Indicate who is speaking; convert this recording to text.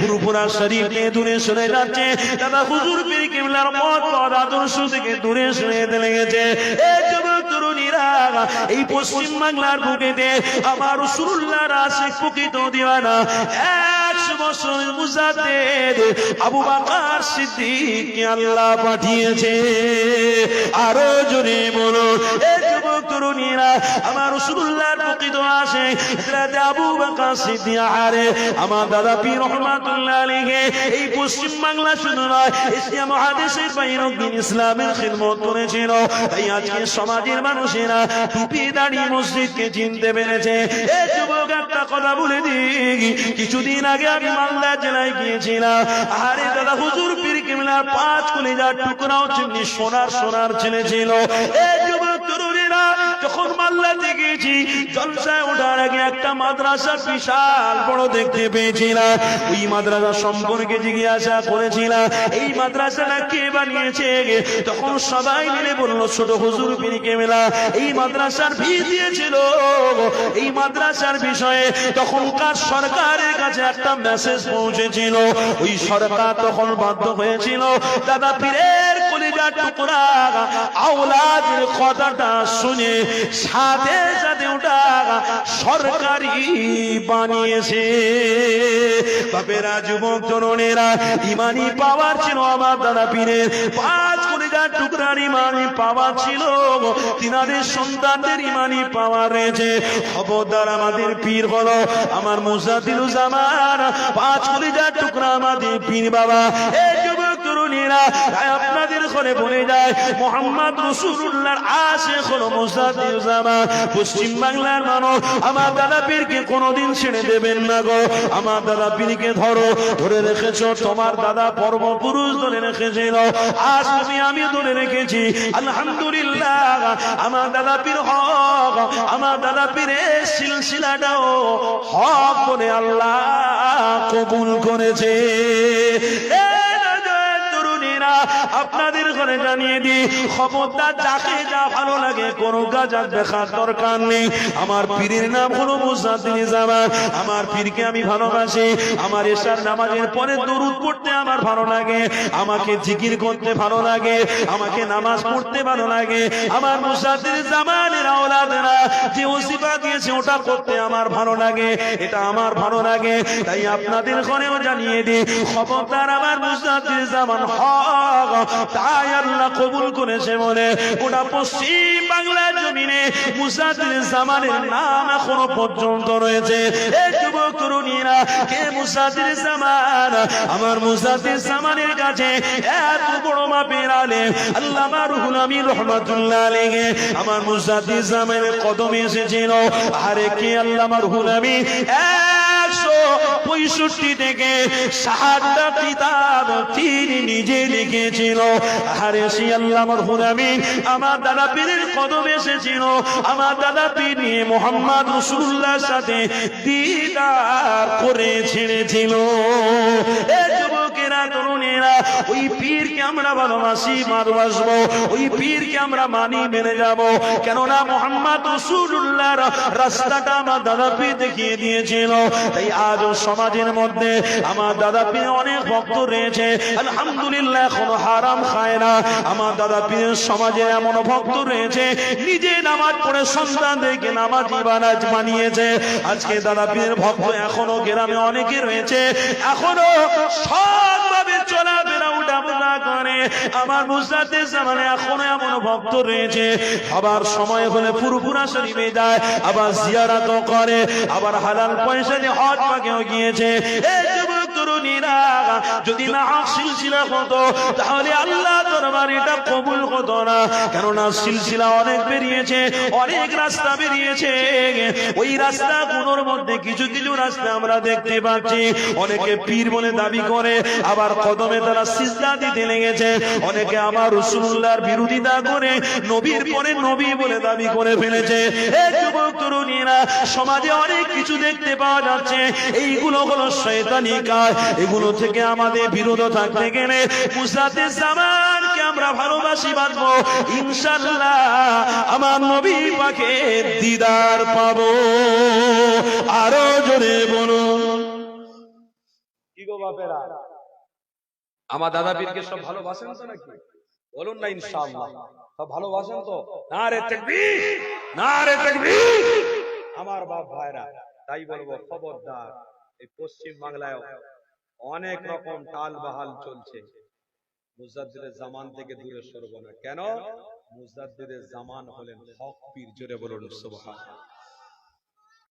Speaker 1: পুরোপুরা শরীফ থেকে দূরে সরে যাচ্ছে। দাদা হুজুর পীর কিবলার মত পদ আদর্শ থেকে দূরে সরে লেগেছে। এই যুবক তরুণীরা, এই পশ্চিম বাংলার বুকেতে আমার রাসূলুল্লাহর আশিক প্রকৃত দিওয়ানা 100 বছর মুজাদ্দিদ আবু বকর সিদ্দিককে আল্লাহ পাঠিয়েছে। আরো জোরে বলুন, এই যুবক তরুণীরা, আমার রাসূলুল্লাহর প্রকৃত আশিক হযরত আবু বকর সিদ্দিক আরে আমার দাদা পীর রহমাতুল্লাহ আলাইহি এই পশ্চিম বাংলা শুধু নয়, এশিয়া মহাদেশের বাইরেও দিন ইসলামের খিদমত করেছিল। তাই আজকে সমাজের মানুষেরা টুপি দাড়ি মসজিদকে চিনতে পেরেছে। এই যুবক একটা কথা বলে দিই, কিছুদিন আগে আমি মালদা জেলায় গিয়েছিলাম। আরে দাদা হুজুর পীর কিবলার 5 কলিজার টুকরাও চিনি সোনার ছেলে ছিল। এই যুবক তরুণীরা, যখন মালদাতে গিয়েছি, জলসায় ওঠার আগে একটা মাদ্রাসা বিশাল বড় দেখতে পেয়েছিলাম। ওই মাদ্রাসা সম্পর্কে জিজ্ঞাসা করেছিলাম, এই মাদ্রাসাটা কে বানিয়েছে? তখন সবাই মিলে বলল, ছোট হুজুর পীর কিবলা এই মাদ্রাসার ফি দিয়েছিল। এই মাদ্রাসার বিষয়ে তখনকার সরকারের কাছে একটা মেসেজ পৌঁছেছিল। ওই সরকার তখন বাধ্য হয়েছিল দাদা পীরের কলিজার টুকরা আওলাদের কথাটা শুনে সাথে সাথে ওটা সরকারি বানিয়েছে। বাপেরা, যুবক তরুণেরা, ইমানি পাওয়ার ছিল আমার দাদা পীরের। 5 কলিজার টুকরার ইমানি পাওয়ার ছিল, তিনাদের সন্তানদের ইমানি পাওয়ার রয়েছে। খবরদার, আমাদের পীর হলো আমার মুজাদ্দিদুল জামান, 5 কলিজার টুকরা আমাদের পীর বাবা। এই যুবক তরুণীরা, আপনাদের ঘরে বলে যায় মুহাম্মদ রাসূলুল্লাহর আশিক হলো মুজাদ্দিদুল জামান। পশ্চিম বাংলার মানুষ আমার দাদা পীরকে কোনোদিন ছেড়ে দেবেন না গো। আমার দাদা পীরকে ধরে রেখেছো, তোমার দাদা পূর্বপুরুষ ধরে রেখেছিল, আজ তুমি আমি ধরে রেখেছি। আলহামদুলিল্লাহ, আমার দাদা পীর হক, আমার দাদা পীরের সিলসিলাটাও হক বলে আল্লাহ কবুল করেছে। আপনাদের ঘরে জানিয়ে দিই, খবরদার, যাকে যা ভালো লাগে কোনো গাজা দেখার দরকার নেই। আমার পীরের নাম হলো মুজাদ্দিদুল জামান। আমার পীরকে আমি ভালোবাসি। আমার এশার নামাজের পরে দরুদ পড়তে আমার ভালো লাগে, আমাকে জিকির করতে ভালো লাগে, আমাকে নামাজ পড়তে ভালো লাগে। আমার মুজাদ্দিদুল জামানের আওলাদেরা যে ওসিফা দিয়েছে ওটা করতে আমার ভালো লাগে, এটা আমার ভালো লাগে। তাই আপনাদের ঘরেও জানিয়ে দিই, খবরদার, আমার মুজাদ্দিদুল জামান হক, তাই আল্লাহ কবুল করেছে বলে গোটা পশ্চিম বাংলার জমিনে মুজাদ্দিদুল জামানের নাম এখনো পর্যন্ত রয়েছে। এই যুবক তরুণীরা, কে মুজাদ্দিদুল জামান? আমার মুজাদ্দিদুল জামানের কাছে এত বড় মাপের আলেম আল্লামা রুহুল আমিন রহমাতুল্লাহ আলাইহি আমার মুজাদ্দিদুল জামানের কদমে এসেছিল। আরে কে আল্লামা রুহুল আমিন 165 থেকে 60টা কিতাব তিনি নিজে লিখেছিল। আরে সেই আল্লামা রুহুল আমিন আমার দাদা পীরের কদমে এসেছিল। আমার দাদা পীর নিয়ে মুহাম্মদ রাসূলুল্লাহর সাথে দিদার করে ছেড়েছিল। এই যুবকেরা, তরুণেরা, ওই পীরকে আমরা ভালোবাসি, ভালোবাসবো। ওই পীরকে আমরা মানি, মেনে যাব। কেননা মুহাম্মদ রাসূলুল্লাহর রাস্তাটা আমার দাদা পীর দেখিয়ে দিয়েছিল। তাই আজ সমাজের মধ্যে আমার দাদা পীর অনেক ভক্ত রয়েছে, আলহামদুলিল্লাহ, এখনো হারাম খায় না। আমার দাদা পীরের সমাজে এমন ভক্ত রয়েছে, নিজে নামাজ পড়ে সন্তানদেরকে নামাজি বানিয়েছে। আজকে দাদা পীরের ভক্ত এখনো গ্রামে অনেকে রয়েছে, এখনো সৎভাবে চলাফেরা উঠাবসা করে। আমার মুজাদ্দিদুল জামানে এখনো এমন ভক্ত রয়েছে, আবার সময় হলে ফুরফুরা শরীফে যায়, আবার জিয়ারত করে, আবার হালাল পয়সা দিয়ে হজ পাকেও গিয়েছে। এই যুবক তরুণীরা, যদি না সিলসিলা হতো তাহলে আল্লাহ দরবারে এটা কবুল হতো না। কেননা সিলসিলা অনেক বেরিয়েছে, অনেক রাস্তা বেরিয়েছে। ওই রাস্তাগুলোর মধ্যে কিছু কিছু রাস্তা আমরা দেখতে পাচ্ছি, অনেকে পীর বলে দাবি করে, আবার কদমে তারা সিজদা দিতে লেগেছে। অনেকে আমার রাসূলুল্লাহর বিরোধিতা করে নবীর পরে নবী বলে দাবি করে ফেলেছে। এই যুবক তরুণীরা, সমাজে অনেক কিছু দেখতে পাওয়া যাচ্ছে, এইগুলো হলো শয়তানি কাজ। এগুলো থেকে আমাদের বিরত থাকতে গেলে মুজাদ্দিদুল জামানকে আমরা ভালোবাসি, বাঁচবো ইনশাআল্লাহ, আমার নবী পাকের দিদার পাবো। আরো জোরে বলুন, কি গো
Speaker 2: বাপেরা? আমার দাদা পীরকে সব ভালোবাসেন তো নাকি? বলুন না ইনশাআল্লাহ। সব ভালোবাসেন তো? নারে তাকবীর, নারে তাকবীর। আমার বাপ ভাইরা, তাই বলবো খবরদার, এই পশ্চিম বাংলায় অনেক রকম টাল বাহাল চলছে। মুজাদ্দিদের জামান থেকে দূরে সরব না। কেন? মুজাদ্দিদের জামান হলেন হক পীর। জোরে বলুন সুবহানাল্লাহ।